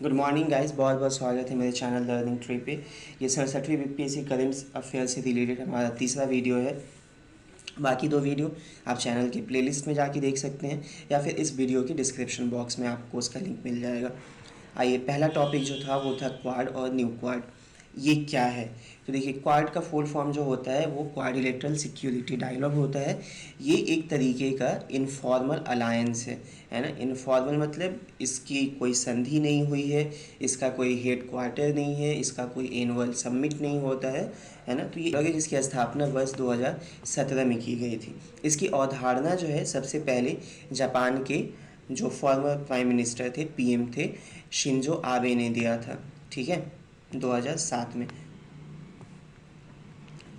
Good morning guys, बहुत बहुत स्वागत है मेरे चैनल लर्निंग ट्री पे। ये 67वीं बीपीएससी करंट अफेयर से रिलेटेड हमारा तीसरा वीडियो है। बाकी दो वीडियो आप चैनल की प्लेलिस्ट में जाके देख सकते हैं या फिर इस वीडियो के डिस्क्रिप्शन बॉक्स में आपको उसका लिंक मिल जाएगा। आइए, पहला टॉपिक जो था वो था क्वाड और न्यू क्वाड। ये क्या है? तो देखिए, क्वाड का फुल फॉर्म जो होता है वो क्वाड्रिलेटरल सिक्योरिटी डायलॉग होता है। ये एक तरीके का इनफॉर्मल अलायंस है ना। इनफॉर्मल मतलब इसकी कोई संधि नहीं हुई है, इसका कोई हेड क्वार्टर नहीं है, इसका कोई एनुअल समिट नहीं होता है ना। तो ये है जिसकी स्थापना वर्ष 2017 में की गई थी। इसकी अवधारणा जो है सबसे पहले जापान के जो फॉर्मर प्राइम मिनिस्टर थे, पीएम थे, शिंजो आबे ने दिया था। ठीक है, 2007 में।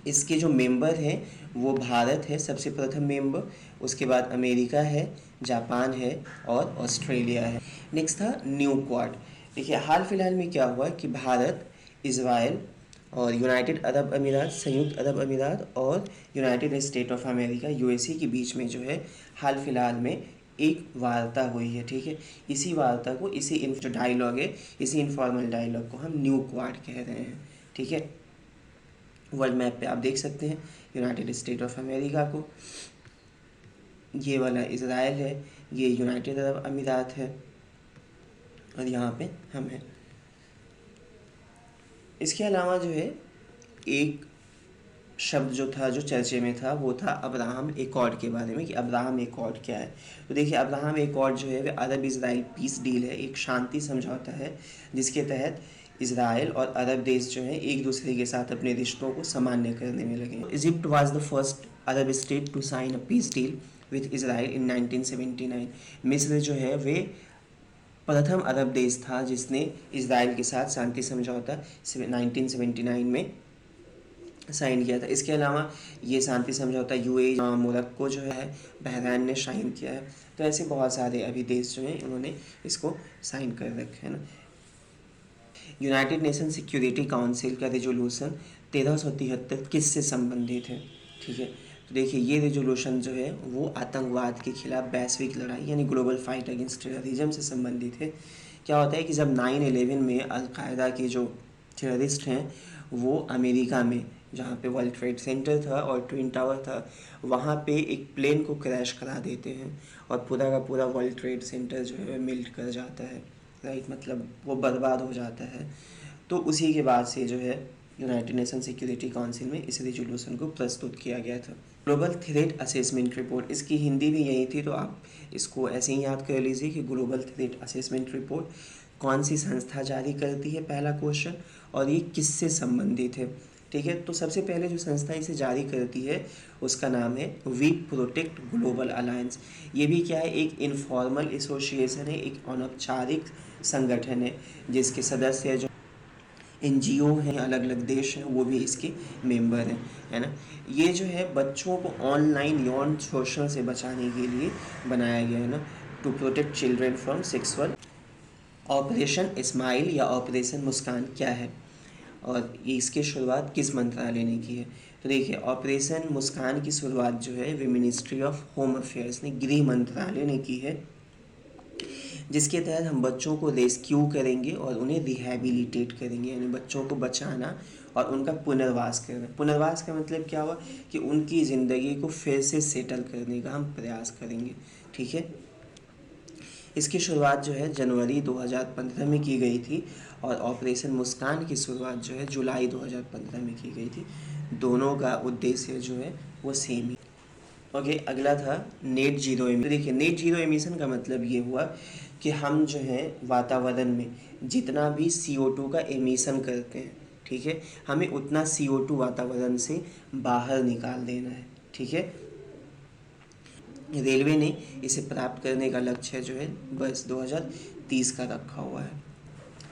इसके जो मेंबर हैं वो भारत है सबसे प्रथम मेंबर, उसके बाद अमेरिका है, जापान है और ऑस्ट्रेलिया है। नेक्स्ट था न्यू क्वाड। देखिए, हाल फिलहाल में क्या हुआ कि भारत, इजराइल और यूनाइटेड अरब अमीरात, संयुक्त अरब अमीरात और United state of America USA के बीच में जो है हाल फिलहाल में एक वार्ता हुई है। ठीक है, इसी वार्ता को, इसी जो डायलॉग है, इसी इनफॉर्मल डायलॉग को हम न्यू क्वाड कह रहे हैं। ठीक है, वर्ल्ड मैप पे आप देख सकते हैं यूनाइटेड स्टेट ऑफ अमेरिका को, ये वाला इजराइल है, ये यूनाइटेड अरब अमीरात है और यहाँ पे हम हैं। इसके अलावा जो है एक शब्द जो था, जो चर्चे में था, वो था अब्राहम एकॉर्ड के बारे में कि अब्राहम एकॉर्ड क्या है। तो देखिए, अब्राहम एकॉर्ड जो है वह अरब इजराइल पीस डील है, एक शांति समझौता है जिसके तहत इसराइल और अरब देश जो है एक दूसरे के साथ अपने रिश्तों को सामान्य करने में लगे। Egypt was the first Arab state to sign a peace deal with Israel in 1979। मिस्र जो है वे प्रथम अरब देश था जिसने इसराइल के साथ शांति समझौता 1979 में साइन किया था। इसके अलावा ये शांति समझौता यूएई, मोरक्को जो है, बहरैन ने साइन किया है। तो ऐसे बहुत सारे अभी देश जो हैं उन्होंने इसको साइन कर रखे है ना। यूनाइटेड नेशन सिक्योरिटी काउंसिल का रेजोल्यूशन 1373 किससे संबंधित है? ठीक है, तो देखिए, ये रेजोल्यूशन जो है वो आतंकवाद के खिलाफ वैश्विक लड़ाई यानी ग्लोबल फाइट अगेंस्ट टेररिज्म से संबंधित है। क्या होता है कि जब 9/11 में अलकायदा के जो टेररिस्ट हैं वो अमेरिका में, जहाँ पे वर्ल्ड ट्रेड सेंटर था और ट्विन टावर था, वहाँ पे एक प्लेन को क्रैश करा देते हैं और पूरा का पूरा वर्ल्ड ट्रेड सेंटर जो है मेल्ट कर जाता है। राइट, मतलब वो बर्बाद हो जाता है। तो उसी के बाद से जो है यूनाइटेड नेशन सिक्योरिटी काउंसिल में इस रेजोल्यूशन को प्रस्तुत किया गया था। ग्लोबल थ्रेट असेसमेंट रिपोर्ट, इसकी हिंदी भी यही थी, तो आप इसको ऐसे ही याद कर लीजिए कि ग्लोबल थ्रेट असेसमेंट रिपोर्ट कौन सी संस्था जारी करती है, पहला क्वेश्चन, और ये किससे संबंधित है। ठीक है, तो सबसे पहले जो संस्था इसे जारी करती है उसका नाम है वी प्रोटेक्ट ग्लोबल अलायंस। ये भी क्या है, एक इनफॉर्मल एसोसिएशन है, एक अनौपचारिक संगठन है जिसके सदस्य जो एनजीओ हैं, अलग अलग देश हैं, वो भी इसके मेंबर हैं, है ना। ये जो है बच्चों को ऑनलाइन यौन शोषण से बचाने के लिए बनाया गया है ना, to protect children from sexual. Operation smile या ऑपरेशन मुस्कान क्या है और ये इसकी शुरुआत किस मंत्रालय ने की है? तो देखिए, ऑपरेशन मुस्कान की शुरुआत जो है वे मिनिस्ट्री ऑफ होम अफेयर्स ने, गृह मंत्रालय ने की है, जिसके तहत हम बच्चों को रेस्क्यू करेंगे और उन्हें रिहैबिलिटेट करेंगे, यानी बच्चों को बचाना और उनका पुनर्वास करना। पुनर्वास का मतलब क्या हुआ कि उनकी ज़िंदगी को फिर से सेटल करने का हम प्रयास करेंगे। ठीक है, इसकी शुरुआत जो है जनवरी 2015 में की गई थी और ऑपरेशन मुस्कान की शुरुआत जो है जुलाई 2015 में की गई थी। दोनों का उद्देश्य जो है वो सेम ही। ओके, अगला था नेट जीरो एमिशन। देखिए, नेट जीरो एमिशन का मतलब ये हुआ कि हम जो है वातावरण में जितना भी CO2 का एमिशन करते हैं, ठीक है, हमें उतना CO2 वातावरण से बाहर निकाल देना है। ठीक है, रेलवे ने इसे प्राप्त करने का लक्ष्य जो है वर्ष 2030 का रखा हुआ है।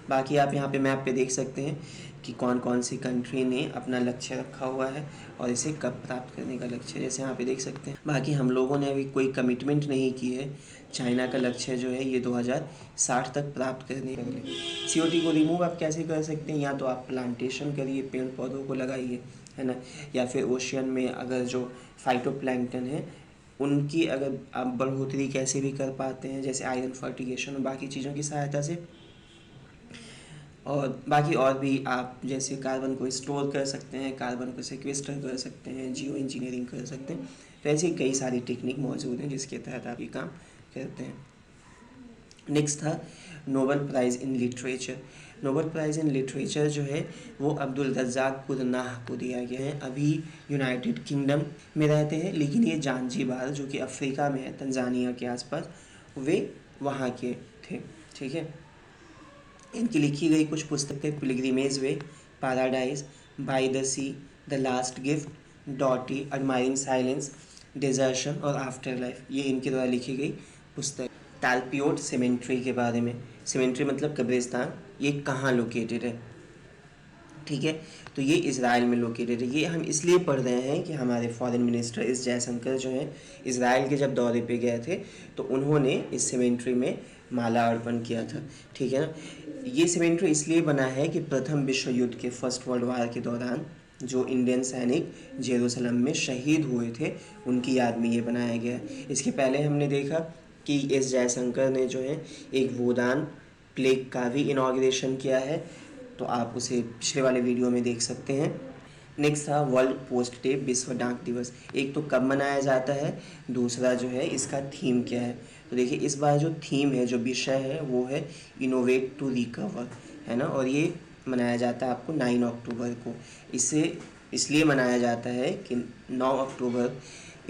बाकी आप यहाँ पे मैप पे देख सकते हैं कि कौन कौन सी कंट्री ने अपना लक्ष्य रखा हुआ है और इसे कब प्राप्त करने का लक्ष्य है, जैसे यहाँ पे देख सकते हैं। बाकी हम लोगों ने अभी कोई कमिटमेंट नहीं की है। चाइना का लक्ष्य जो है ये 2060 तक प्राप्त करने का है। CO2 को रिमूव आप कैसे कर सकते हैं? या तो आप प्लांटेशन करिए, पेड़ पौधों को लगाइए, है ना, या फिर ओशियन में अगर जो फाइटोप्लैंक्टन है उनकी अगर आप बढ़ोतरी कैसे भी कर पाते हैं, जैसे आयरन फर्टिगेशन और बाकी चीज़ों की सहायता से, और बाकी और भी आप जैसे कार्बन को स्टोर कर सकते हैं, कार्बन को सिक्वेस्टर कर सकते हैं, जियो इंजीनियरिंग कर सकते हैं। तो ऐसी कई सारी टेक्निक मौजूद हैं जिसके तहत आप ये काम करते हैं। नेक्स्ट था Nobel prize in literature. Nobel prize in literature जो है वो अब्दुल रज़्ज़ाक़ कुरनाह को दिया गया है। अभी यूनाइटेड किंगडम में रहते हैं, लेकिन ये जानजिबार जो कि अफ्रीका में है, तंजानिया के आसपास, वे वहाँ के थे। ठीक है, इनकी लिखी गई कुछ पुस्तकें pilgrimage way, paradise, by the sea, the last gift, Dottie, admiring silence, desertion और आफ्टर लाइफ, ये इनके द्वारा लिखी गई पुस्तक। टालपियोट सेमेंट्री के बारे में, सेमेंट्री मतलब कब्रिस्तान, ये कहाँ लोकेटेड है? ठीक है, तो ये इज़राइल में लोकेटेड है। ये हम इसलिए पढ़ रहे हैं कि हमारे फॉरेन मिनिस्टर एस जयशंकर जो हैं इज़राइल के जब दौरे पे गए थे तो उन्होंने इस सेमेंट्री में माला अर्पण किया था। ठीक है ना, ये सेमेंट्री इसलिए बना है कि प्रथम विश्व युद्ध के फर्स्ट वर्ल्ड वार के दौरान जो इंडियन सैनिक जेरूसलम में शहीद हुए थे उनकी याद में ये बनाया गया है। इसके पहले हमने देखा कि एस जयशंकर ने जो है एक वोदान प्लेग का भी इनॉग्रेशन किया है, तो आप उसे पिछले वाले वीडियो में देख सकते हैं। नेक्स्ट था वर्ल्ड पोस्ट डे, विश्व डाक दिवस। एक तो कब मनाया जाता है, दूसरा जो है इसका थीम क्या है। तो देखिए इस बार जो थीम है, जो विषय है वो है इनोवेट टू रिकवर, है ना, और ये मनाया जाता है आपको 9 अक्टूबर को। इसे इसलिए मनाया जाता है कि 9 अक्टूबर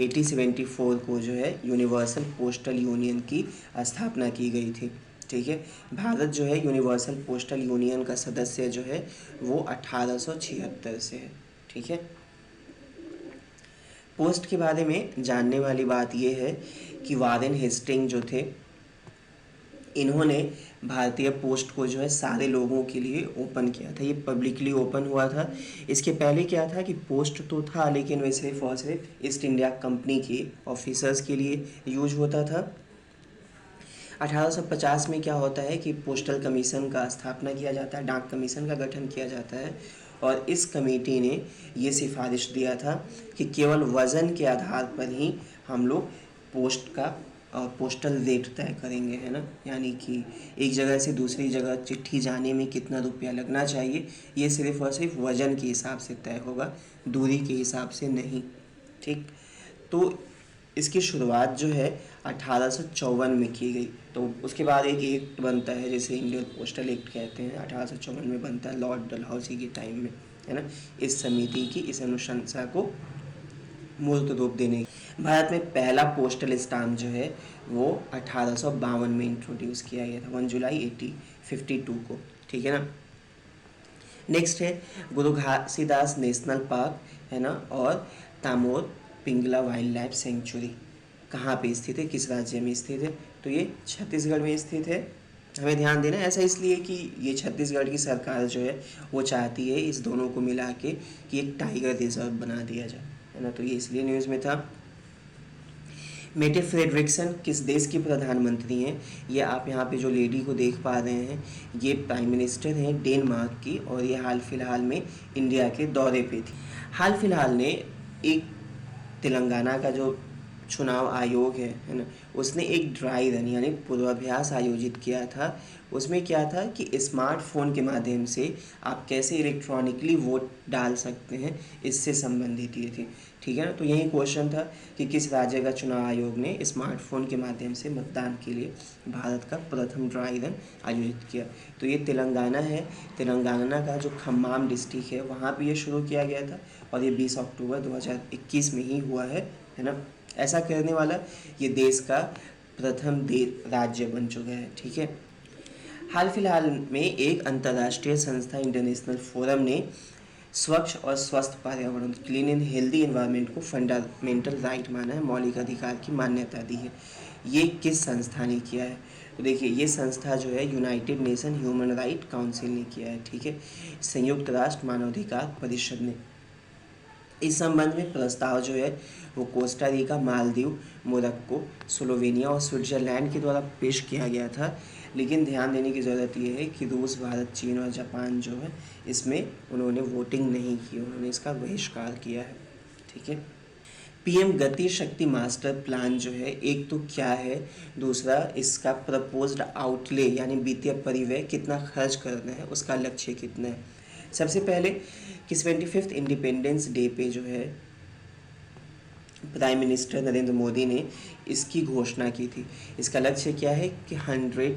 1874 को जो है यूनिवर्सल पोस्टल यूनियन की स्थापना की गई थी। ठीक है, भारत जो है यूनिवर्सल पोस्टल यूनियन का सदस्य जो है वो 1876 से है। ठीक है, पोस्ट के बारे में जानने वाली बात यह है कि वारेन हेस्टिंग जो थे इन्होंने भारतीय पोस्ट को जो है सारे लोगों के लिए ओपन किया था। ये पब्लिकली ओपन हुआ था। इसके पहले क्या था कि पोस्ट तो था लेकिन वह सिर्फ और सिर्फ ईस्ट इंडिया कंपनी के ऑफिसर्स के लिए यूज होता था। 1850 में क्या होता है कि पोस्टल कमीशन का स्थापना किया जाता है, डाक कमीशन का गठन किया जाता है, और इस कमेटी ने ये सिफारिश दिया था कि केवल वज़न के आधार पर ही हम लोग पोस्ट का पोस्टल रेट तय करेंगे, है ना, यानी कि एक जगह से दूसरी जगह चिट्ठी जाने में कितना रुपया लगना चाहिए ये सिर्फ और सिर्फ वज़न के हिसाब से तय होगा, दूरी के हिसाब से नहीं। ठीक, तो इसकी शुरुआत जो है 1854 में की गई। तो उसके बाद एक एक्ट बनता है जिसे इंडियन पोस्टल एक्ट कहते हैं, 1854 में बनता है लॉर्ड डलहौसी के टाइम में, है ना, इस समिति की इस अनुशंसा को मूर्त रूप देने। भारत में पहला पोस्टल स्टाम्प जो है वो 1852 में इंट्रोड्यूस किया गया था, 1 जुलाई 1852 को। ठीक है ना, नेक्स्ट है गुरु घासीदास नेशनल पार्क, है ना, और Tamor Pingla wild life sanctuary कहाँ पे स्थित है, किस राज्य में स्थित है? तो ये छत्तीसगढ़ में स्थित है। हमें ध्यान देना ऐसा इसलिए कि ये छत्तीसगढ़ की सरकार जो है वो चाहती है इस दोनों को मिला के कि एक टाइगर रिजर्व बना दिया जाए, है ना, तो ये इसलिए न्यूज़ में था। मेटे फ्रेडरिक्सन किस देश की प्रधानमंत्री हैं? ये आप यहाँ पे जो लेडी को देख पा रहे हैं ये प्राइम मिनिस्टर हैं डेनमार्क की, और ये हाल फिलहाल में इंडिया के दौरे पे थी। हाल फिलहाल ने एक तेलंगाना का जो चुनाव आयोग है ना, उसने एक ड्राई रन यानी पूर्वाभ्यास आयोजित किया था। उसमें क्या था कि स्मार्टफोन के माध्यम से आप कैसे इलेक्ट्रॉनिकली वोट डाल सकते हैं, इससे संबंधित ये थी। ठीक है ना, तो यही क्वेश्चन था कि किस राज्य का चुनाव आयोग ने स्मार्टफोन के माध्यम से मतदान के लिए भारत का प्रथम ड्राई रन आयोजित किया? तो ये तेलंगाना है। तेलंगाना का जो खम्माम डिस्ट्रिक्ट है वहाँ पे ये शुरू किया गया था, और ये 20 अक्टूबर 2021 में ही हुआ है ना। ऐसा करने वाला ये देश का प्रथम राज्य बन चुका है। ठीक है, हाल फिलहाल में एक अंतर्राष्ट्रीय संस्था इंटरनेशनल फोरम ने स्वच्छ और स्वस्थ पर्यावरण, क्लीन एंड हेल्दी एनवायरनमेंट को फंडामेंटल राइट माना है, मौलिक अधिकार की मान्यता दी है। ये किस संस्था ने किया है? तो देखिए ये संस्था जो है United nation human right council ने किया है। ठीक है, संयुक्त राष्ट्र मानवाधिकार परिषद ने। इस संबंध में प्रस्ताव जो है वो Costa Rica, Maldives, Morocco, Slovenia और स्विट्जरलैंड के द्वारा पेश किया गया था, लेकिन ध्यान देने की ज़रूरत यह है कि रूस, भारत, चीन और जापान जो है इसमें उन्होंने वोटिंग नहीं की, उन्होंने इसका बहिष्कार किया है। ठीक है, पीएम गति शक्ति मास्टर प्लान जो है, एक तो क्या है, दूसरा इसका प्रपोज्ड आउटले यानी वित्तीय परिव्यय कितना खर्च करना है, उसका लक्ष्य कितना है। सबसे पहले कि 25th इंडिपेंडेंस डे पे जो है प्राइम मिनिस्टर नरेंद्र मोदी ने इसकी घोषणा की थी। इसका लक्ष्य क्या है कि 100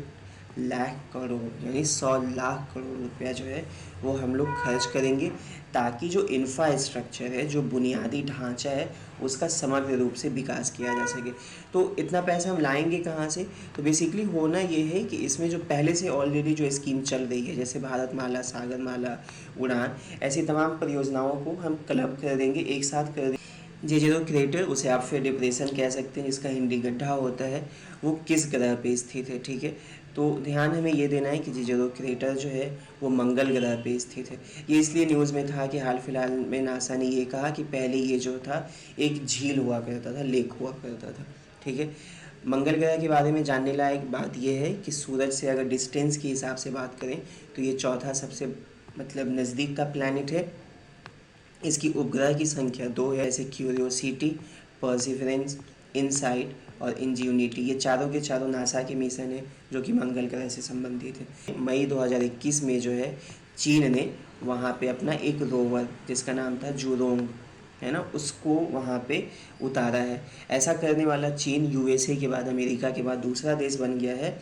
लाख करोड़ यानी 100 लाख करोड़ रुपया जो है वो हम लोग खर्च करेंगे, ताकि जो इंफ्रास्ट्रक्चर है, जो बुनियादी ढांचा है, उसका समग्र रूप से विकास किया जा सके। तो इतना पैसा हम लाएंगे कहाँ से? तो बेसिकली होना ये है कि इसमें जो पहले से ऑलरेडी जो स्कीम चल रही है, जैसे भारतमाला, सागरमाला, उड़ान, ऐसी तमाम परियोजनाओं को हम क्लब कर देंगे, एक साथ कर देंगे। जे जीरो क्रेटर, उसे आप फिर डिप्रेशन कह सकते हैं, जिसका हिंदी गड्ढा होता है, वो किस ग्रह पे स्थित है, ठीक है। तो ध्यान हमें ये देना है कि जे जीरो क्रेटर जो है वो मंगल ग्रह पे स्थित है। ये इसलिए न्यूज़ में था कि हाल फिलहाल में नासा ने ये कहा कि पहले ये जो था एक झील हुआ करता था, लेक हुआ करता था, ठीक है। मंगल ग्रह के बारे में जानने लायक बात यह है कि सूरज से अगर डिस्टेंस के हिसाब से बात करें तो ये चौथा सबसे मतलब नज़दीक का प्लैनेट है। इसकी उपग्रह की संख्या 2 है, जैसे क्यूरियोसिटी, परसिवरेंस, इनसाइट और इंजीनिटी। ये चारों के चारों नासा के मिशन है जो कि मंगल ग्रह से संबंधित है। मई 2021 में जो है चीन ने वहाँ पे अपना एक रोवर जिसका नाम था जुरोंग, है ना, उसको वहाँ पे उतारा है। ऐसा करने वाला चीन यूएसए के बाद, अमेरिका के बाद दूसरा देश बन गया है।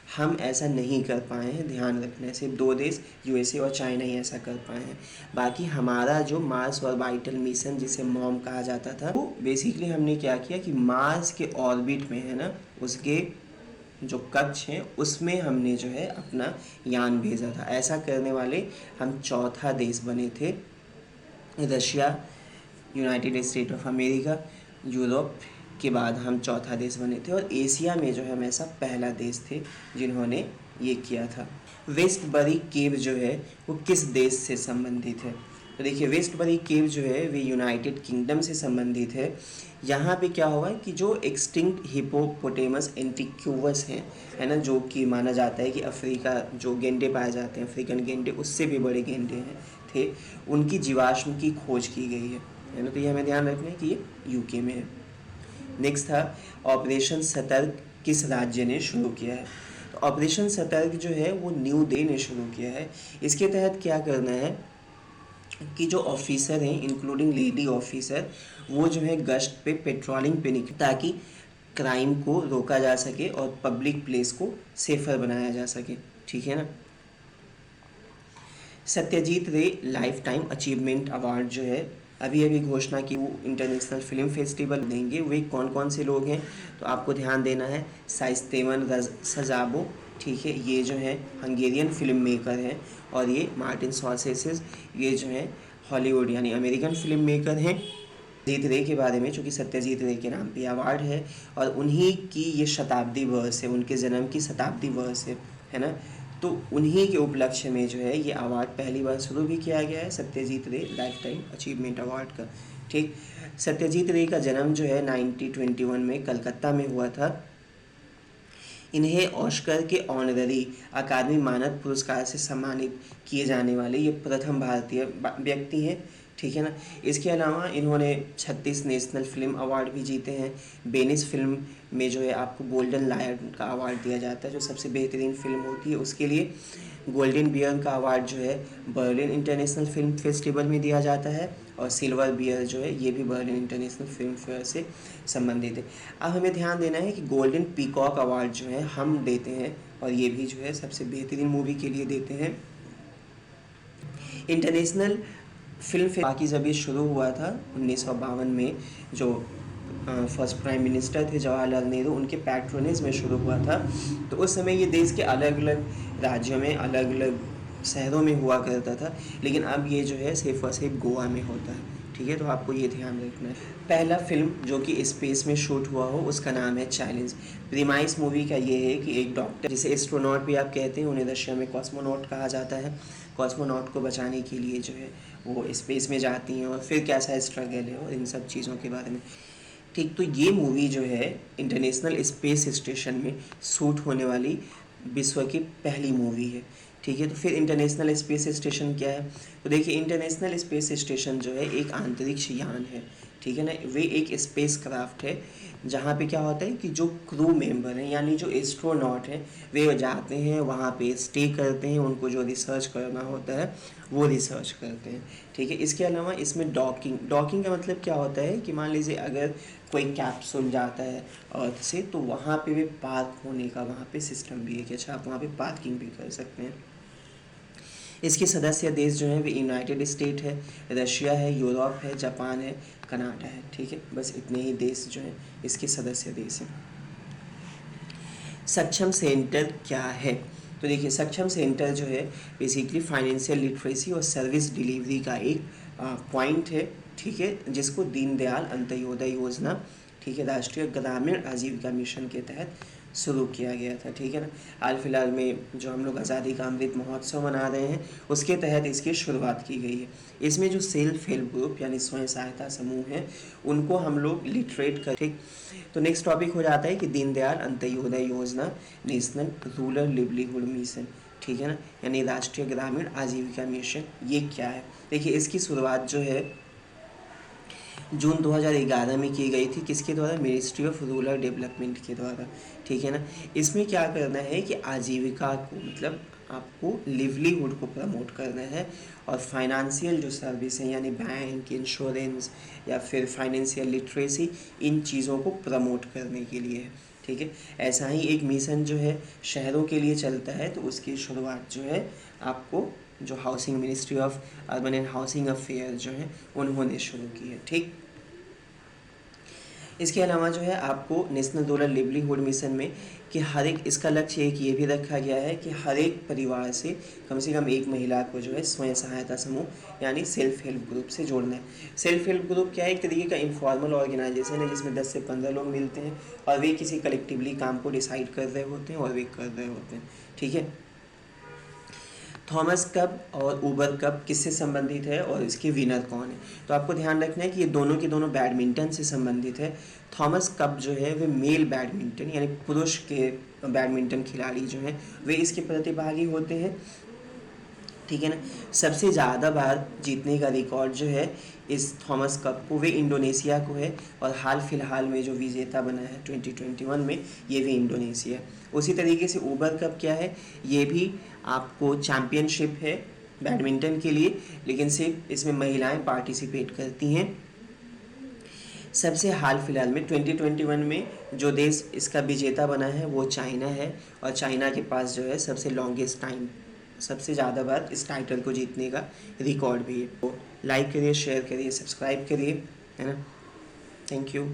हम ऐसा नहीं कर पाए हैं, ध्यान रखना है। सिर्फ 2 देश यूएसए और चाइना ही ऐसा कर पाए हैं। बाकी हमारा जो मार्स और वाइटल मिशन, जिसे मॉम कहा जाता था, वो बेसिकली हमने क्या किया कि मार्स के ऑर्बिट में, है ना, उसके जो कक्ष हैं उसमें हमने जो है अपना यान भेजा था। ऐसा करने वाले हम चौथा देश बने थे। Russia, United state of America, Europe के बाद हम चौथा देश बने थे, और एशिया में जो है हम ऐसा पहला देश थे जिन्होंने ये किया था। वेस्टबरी केव जो है वो किस देश से संबंधित है? तो देखिए, वेस्टबरी केव जो है वे यूनाइटेड किंगडम से संबंधित है। यहाँ पे क्या हुआ कि जो एक्सटिंक्ट हिपोपोटेमस एंटिक्यूवस हैं, है ना, जो कि माना जाता है कि अफ्रीका जो गेंडे पाए जाते हैं, अफ्रीकन गेंडे, उससे भी बड़े गेंडे हैं थे, उनकी जीवाश्म की खोज की गई है ना। तो ये हमें ध्यान रखना है कि ये यूके में है। नेक्स्ट था ऑपरेशन सतर्क किस राज्य ने शुरू किया है? तो ऑपरेशन सतर्क जो है वो न्यू दिल्ली ने शुरू किया है। इसके तहत क्या करना है कि जो ऑफिसर हैं, इंक्लूडिंग लेडी ऑफिसर, वो जो है गश्त पे, पेट्रोलिंग पे निकले, ताकि क्राइम को रोका जा सके और पब्लिक प्लेस को सेफर बनाया जा सके, ठीक है ना। सत्यजीत रे लाइफ टाइम अचीवमेंट अवार्ड जो है अभी अभी घोषणा की, वो इंटरनेशनल फिल्म फेस्टिवल देंगे। वे कौन कौन से लोग हैं तो आपको ध्यान देना है। साइस्तेवन सजाबो, ठीक है, ये जो है हंगेरियन फिल्म मेकर हैं, और ये मार्टिन स्कॉर्सेसे, ये जो है हॉलीवुड यानी अमेरिकन फिल्म मेकर हैं। सत्यजीत रे के बारे में, चूँकि सत्यजीत रे के नाम पे अवार्ड है और उन्हीं की ये शताब्दी वर्ष है, उनके जन्म की शताब्दी वर्ष है ना। तो उन्हीं के उपलक्ष्य में जो है ये अवार्ड पहली बार शुरू भी किया गया है, सत्यजीत रे लाइफ टाइम अचीवमेंट अवार्ड का, ठीक। सत्यजीत रे का जन्म जो है 1921 में कलकत्ता में हुआ था। इन्हें ऑस्कर के ऑनररी अकादमी मानद पुरस्कार से सम्मानित किए जाने वाले ये प्रथम भारतीय व्यक्ति हैं, ठीक है ना। इसके अलावा इन्होंने 36 नेशनल फिल्म अवार्ड भी जीते हैं। वेनिस फिल्म में जो है आपको गोल्डन लायन का अवार्ड दिया जाता है, जो सबसे बेहतरीन फिल्म होती है उसके लिए। गोल्डन बियर का अवार्ड जो है बर्लिन इंटरनेशनल फिल्म फेस्टिवल में दिया जाता है, और सिल्वर बियर जो है ये भी बर्लिन इंटरनेशनल फिल्म फेयर से संबंधित है। अब हमें ध्यान देना है कि गोल्डन पीकॉक अवार्ड जो है हम देते हैं, और ये भी जो है सबसे बेहतरीन मूवी के लिए देते हैं। इंटरनेशनल फिल्म फेयर बाकी जब ये शुरू हुआ था 1952 में, जो फर्स्ट प्राइम मिनिस्टर थे जवाहरलाल नेहरू, उनके पैट्रोनेज में शुरू हुआ था। तो उस समय ये देश के अलग अलग राज्यों में, अलग अलग शहरों में हुआ करता था, लेकिन अब ये जो है सिर्फ और सिर्फ गोवा में होता है, ठीक है। तो आपको ये ध्यान रखना है। पहला फिल्म जो कि स्पेस में शूट हुआ हो उसका नाम है चैलेंज। प्रीमाइस मूवी का ये है कि एक डॉक्टर, जिसे एस्ट्रोनॉट भी आप कहते हैं, उन्हें रशिया में कॉस्मोनॉट कहा जाता है, कॉस्मोनॉट को बचाने के लिए जो है वो स्पेस में जाती हैं, और फिर कैसा स्ट्रगल है और इन सब चीज़ों के बारे में, ठीक। तो ये मूवी जो है इंटरनेशनल स्पेस स्टेशन में शूट होने वाली विश्व की पहली मूवी है। ठीक है। तो फिर इंटरनेशनल स्पेस स्टेशन क्या है? तो देखिए इंटरनेशनल स्पेस स्टेशन जो है एक अंतरिक्ष यान है, ठीक है ना। वे एक स्पेस क्राफ्ट है जहाँ पे क्या होता है कि जो क्रू मेंबर हैं यानी जो एस्ट्रोनॉट हैं वे जाते हैं वहाँ पे स्टे करते हैं, उनको जो रिसर्च करना होता है वो रिसर्च करते हैं, ठीक है। इसके अलावा इसमें डॉकिंग का मतलब क्या होता है कि मान लीजिए अगर कोई कैप्सूल जाता है अर्थ से तो वहाँ पे भी पार्क होने का वहाँ पे सिस्टम भी है कि अच्छा आप वहाँ पे पार्किंग भी कर सकते हैं। इसके सदस्य देश जो हैं वे यूनाइटेड स्टेट है, रशिया है, यूरोप है, जापान है, कनाडा है, ठीक है। बस इतने ही देश जो हैं इसके सदस्य देश हैं। सक्षम सेंटर क्या है? तो देखिए सक्षम सेंटर जो है बेसिकली फाइनेंशियल लिटरेसी और सर्विस डिलीवरी का एक पॉइंट है, ठीक है, जिसको दीनदयाल अंत्योदय योजना, ठीक है, राष्ट्रीय ग्रामीण आजीविका मिशन के तहत शुरू किया गया था, ठीक है ना। हाल फिलहाल में जो हम लोग आज़ादी का अमृत महोत्सव मना रहे हैं उसके तहत इसकी शुरुआत की गई है। इसमें जो सेल्फ हेल्प ग्रुप यानी स्वयं सहायता समूह हैं उनको हम लोग लिटरेट कर, ठीक। तो नेक्स्ट टॉपिक हो जाता है कि दीनदयाल अंत्योदय योजना नेशनल रूरल लिवलीहुड मिशन, ठीक है ना, यानी राष्ट्रीय ग्रामीण आजीविका मिशन, ये क्या है? देखिए इसकी शुरुआत जो है जून 2011 में की गई थी, किसके द्वारा? मिनिस्ट्री ऑफ रूरल डेवलपमेंट के द्वारा, ठीक है ना। इसमें क्या करना है कि आजीविका को मतलब आपको लिवलीहुड को प्रमोट करना है और फाइनेंशियल जो सर्विस है यानी बैंक, इंश्योरेंस या फिर फाइनेंशियल लिटरेसी, इन चीज़ों को प्रमोट करने के लिए है, ठीक है। ऐसा ही एक मिशन जो है शहरों के लिए चलता है, तो उसकी शुरुआत जो है आपको जो housing ministry of urban and housing affair जो है उन्होंने शुरू की है, ठीक। इसके अलावा जो है आपको नेशनल रूरल लिवलीहुड मिशन में कि हर एक, इसका लक्ष्य एक ये भी रखा गया है कि हर एक परिवार से कम एक महिला को जो है स्वयं सहायता समूह यानी सेल्फ हेल्प ग्रुप से जोड़ना है। सेल्फ हेल्प ग्रुप क्या है? एक तरीके का इनफॉर्मल ऑर्गेनाइजेशन है जिसमें 10 से 15 लोग मिलते हैं और वे किसी कलेक्टिवली काम को डिसाइड कर रहे होते हैं और वे कर रहे होते हैं, ठीक है। थॉमस कप और ऊबर कप किससे संबंधित है और इसके विनर कौन है? तो आपको ध्यान रखना है कि ये दोनों के दोनों बैडमिंटन से संबंधित है। थॉमस कप जो है वे मेल बैडमिंटन यानी पुरुष के बैडमिंटन खिलाड़ी जो हैं वे इसके प्रतिभागी होते हैं, ठीक है ना। सबसे ज़्यादा बार जीतने का रिकॉर्ड जो है इस थॉमस कप को वे इंडोनेशिया को है और हाल फिलहाल में जो विजेता बना है 2021 में ये भी इंडोनेशिया। उसी तरीके से ऊबर कप क्या है? ये भी आपको चैम्पियनशिप है बैडमिंटन के लिए, लेकिन सिर्फ इसमें महिलाएं पार्टिसिपेट करती हैं। सबसे हाल फिलहाल में 2021 में जो देश इसका विजेता बना है वो चाइना है और चाइना के पास जो है सबसे लॉन्गेस्ट टाइम, सबसे ज़्यादा बार इस टाइटल को जीतने का रिकॉर्ड भी है। तो लाइक करिए, शेयर करिए, सब्सक्राइब करिए, है ना। Thank you.